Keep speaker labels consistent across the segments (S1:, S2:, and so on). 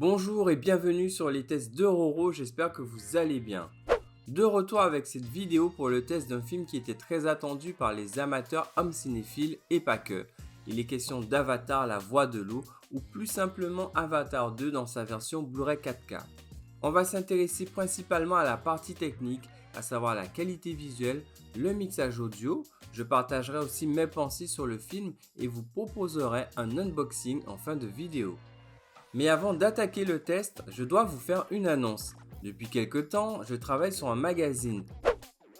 S1: Bonjour et bienvenue sur les tests de Roro, j'espère que vous allez bien. De retour avec cette vidéo pour le test d'un film qui était très attendu par les amateurs hommes cinéphiles et pas que. Il est question d'Avatar, la voix de l'eau, ou plus simplement Avatar 2 dans sa version Blu-ray 4K. On va s'intéresser principalement à la partie technique, à savoir la qualité visuelle, le mixage audio. Je partagerai aussi mes pensées sur le film et vous proposerai un unboxing en fin de vidéo. Mais avant d'attaquer le test, je dois vous faire une annonce. Depuis quelque temps, je travaille sur un magazine.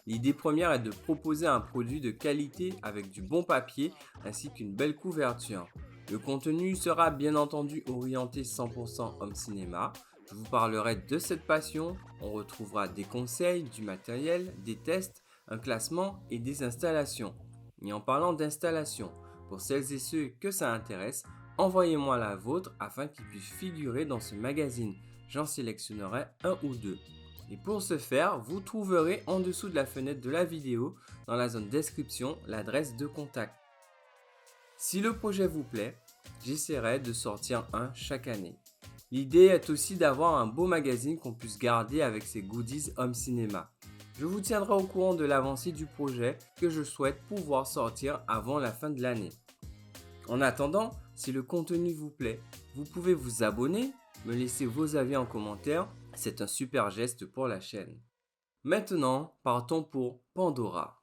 S1: L'idée première est de proposer un produit de qualité avec du bon papier ainsi qu'une belle couverture. Le contenu sera bien entendu orienté 100% homme cinéma. Je vous parlerai de cette passion, on retrouvera des conseils, du matériel, des tests, un classement et des installations. Et en parlant d'installation, pour celles et ceux que ça intéresse, envoyez-moi la vôtre afin qu'ils puissent figurer dans ce magazine. J'en sélectionnerai un ou deux. Et pour ce faire, vous trouverez en dessous de la fenêtre de la vidéo, dans la zone description, l'adresse de contact. Si le projet vous plaît, j'essaierai de sortir un chaque année. L'idée est aussi d'avoir un beau magazine qu'on puisse garder avec ses goodies home cinéma. Je vous tiendrai au courant de l'avancée du projet que je souhaite pouvoir sortir avant la fin de l'année. En attendant, si le contenu vous plaît, vous pouvez vous abonner, me laisser vos avis en commentaire, c'est un super geste pour la chaîne. Maintenant, partons pour Pandora.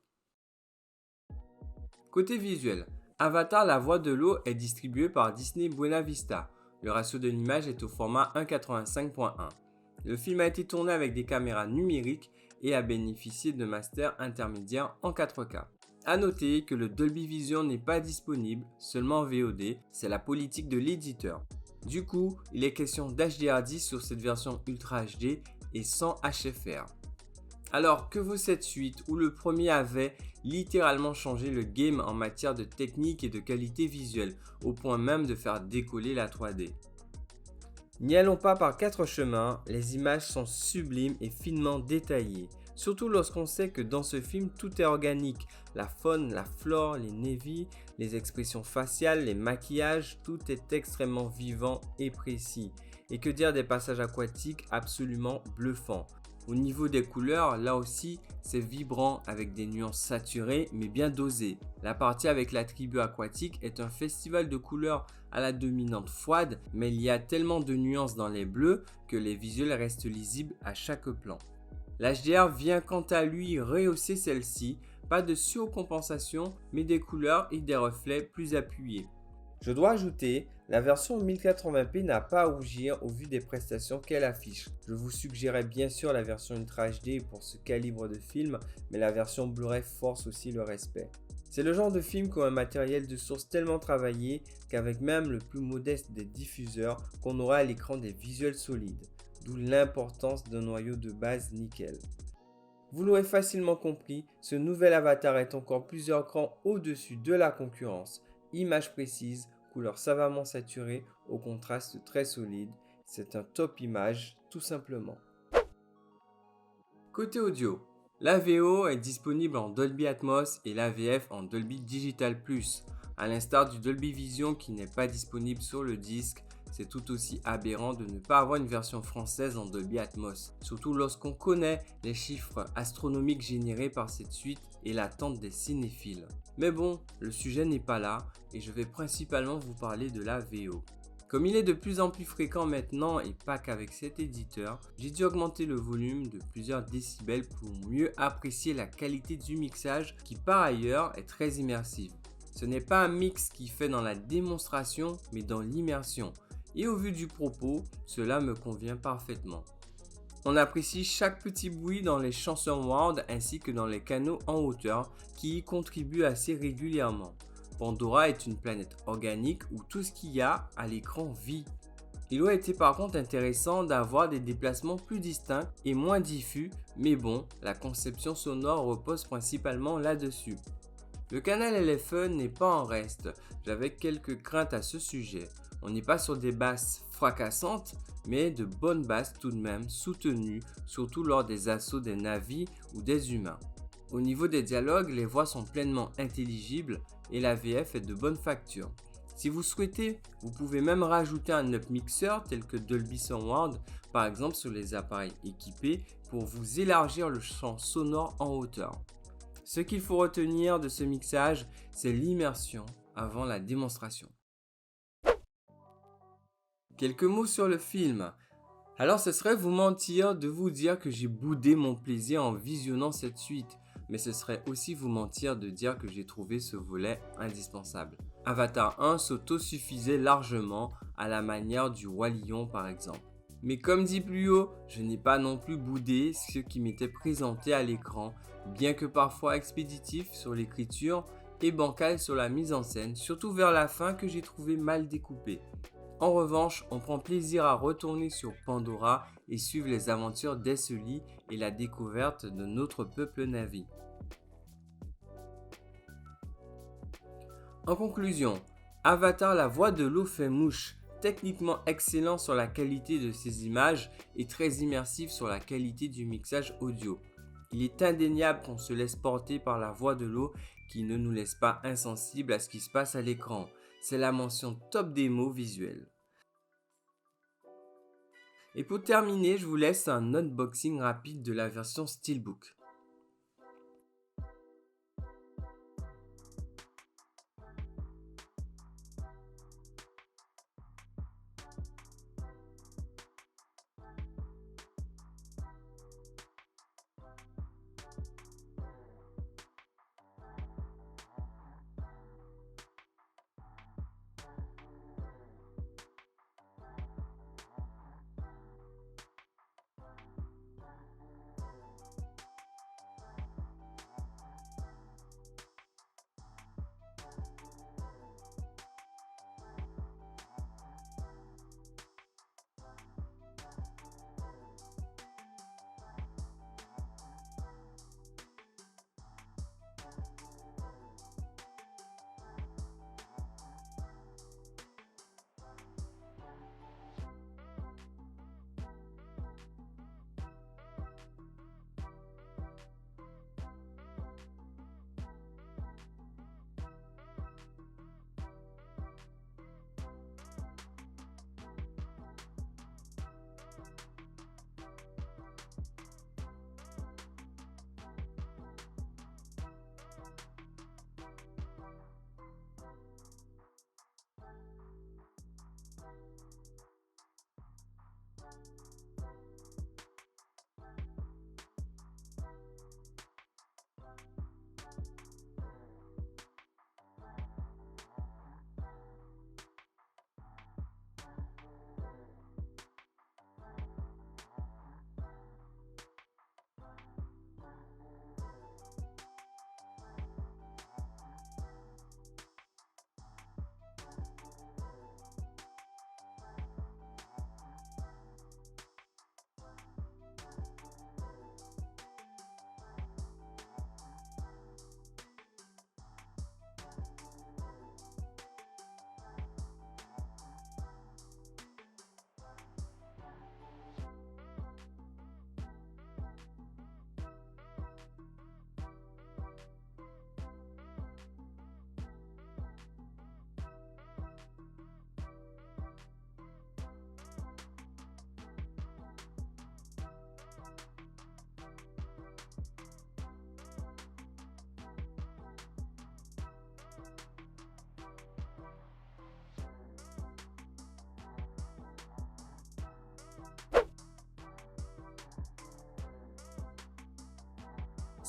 S1: Côté visuel, Avatar la voix de l'eau est distribué par Disney Buena Vista. Le ratio de l'image est au format 1.85.1. Le film a été tourné avec des caméras numériques et a bénéficié de masters intermédiaires en 4K. A noter que le Dolby Vision n'est pas disponible, seulement en VOD, c'est la politique de l'éditeur. Du coup, il est question d'HDR10 sur cette version Ultra HD et sans HFR. Alors que vaut cette suite où le premier avait littéralement changé le game en matière de technique et de qualité visuelle, au point même de faire décoller la 3D. N'y allons pas par quatre chemins, les images sont sublimes et finement détaillées. Surtout lorsqu'on sait que dans ce film, tout est organique. La faune, la flore, les névis, les expressions faciales, les maquillages, tout est extrêmement vivant et précis. Et que dire des passages aquatiques absolument bluffants. Au niveau des couleurs, là aussi, c'est vibrant avec des nuances saturées mais bien dosées. La partie avec la tribu aquatique est un festival de couleurs à la dominante froide, mais il y a tellement de nuances dans les bleus que les visuels restent lisibles à chaque plan. L'HDR vient quant à lui rehausser celle-ci, pas de surcompensation mais des couleurs et des reflets plus appuyés. Je dois ajouter, la version 1080p n'a pas à rougir au vu des prestations qu'elle affiche. Je vous suggérerais bien sûr la version Ultra HD pour ce calibre de film, mais la version Blu-ray force aussi le respect. C'est le genre de film qui a un matériel de source tellement travaillé qu'avec même le plus modeste des diffuseurs, qu'on aura à l'écran des visuels solides. D'où l'importance d'un noyau de base nickel. Vous l'aurez facilement compris, ce nouvel Avatar est encore plusieurs crans au-dessus de la concurrence. Images précises, couleurs savamment saturées, au contraste très solide. C'est un top image, tout simplement. Côté audio, la VO est disponible en Dolby Atmos et la VF en Dolby Digital Plus. À l'instar du Dolby Vision qui n'est pas disponible sur le disque, c'est tout aussi aberrant de ne pas avoir une version française en Dolby Atmos, surtout lorsqu'on connaît les chiffres astronomiques générés par cette suite et l'attente des cinéphiles. Mais bon, le sujet n'est pas là et je vais principalement vous parler de la VO. Comme il est de plus en plus fréquent maintenant et pas qu'avec cet éditeur, j'ai dû augmenter le volume de plusieurs décibels pour mieux apprécier la qualité du mixage qui par ailleurs est très immersive. Ce n'est pas un mix qui fait dans la démonstration mais dans l'immersion. Et au vu du propos, cela me convient parfaitement. On apprécie chaque petit bruit dans les chansons Ward ainsi que dans les canaux en hauteur qui y contribuent assez régulièrement. Pandora est une planète organique où tout ce qu'il y a à l'écran vit. Il aurait été par contre intéressant d'avoir des déplacements plus distincts et moins diffus, mais bon, la conception sonore repose principalement là-dessus. Le canal LFE n'est pas en reste, j'avais quelques craintes à ce sujet. On n'est pas sur des basses fracassantes, mais de bonnes basses tout de même soutenues, surtout lors des assauts des navis ou des humains. Au niveau des dialogues, les voix sont pleinement intelligibles et la VF est de bonne facture. Si vous souhaitez, vous pouvez même rajouter un upmixer tel que Dolby Surround, par exemple sur les appareils équipés, pour vous élargir le champ sonore en hauteur. Ce qu'il faut retenir de ce mixage, c'est l'immersion avant la démonstration. Quelques mots sur le film. Alors ce serait vous mentir de vous dire que j'ai boudé mon plaisir en visionnant cette suite, mais ce serait aussi vous mentir de dire que j'ai trouvé ce volet indispensable. Avatar 1 s'autosuffisait largement à la manière du Roi Lion par exemple. Mais comme dit plus haut, je n'ai pas non plus boudé ce qui m'était présenté à l'écran, bien que parfois expéditif sur l'écriture et bancal sur la mise en scène, surtout vers la fin que j'ai trouvé mal découpé. En revanche, on prend plaisir à retourner sur Pandora et suivre les aventures d'Eseli et la découverte de notre peuple Na'vi. En conclusion, Avatar la voix de l'eau fait mouche, techniquement excellent sur la qualité de ses images et très immersif sur la qualité du mixage audio. Il est indéniable qu'on se laisse porter par la voix de l'eau qui ne nous laisse pas insensibles à ce qui se passe à l'écran. C'est la mention top des mots visuels. Et pour terminer, je vous laisse un unboxing rapide de la version Steelbook.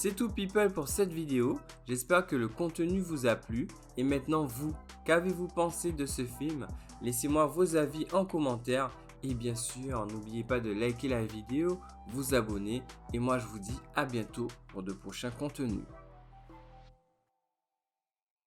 S1: C'est tout people pour cette vidéo, j'espère que le contenu vous a plu. Et maintenant vous, qu'avez-vous pensé de ce film? Laissez-moi vos avis en commentaire et bien sûr n'oubliez pas de liker la vidéo, vous abonner et moi je vous dis à bientôt pour de prochains contenus.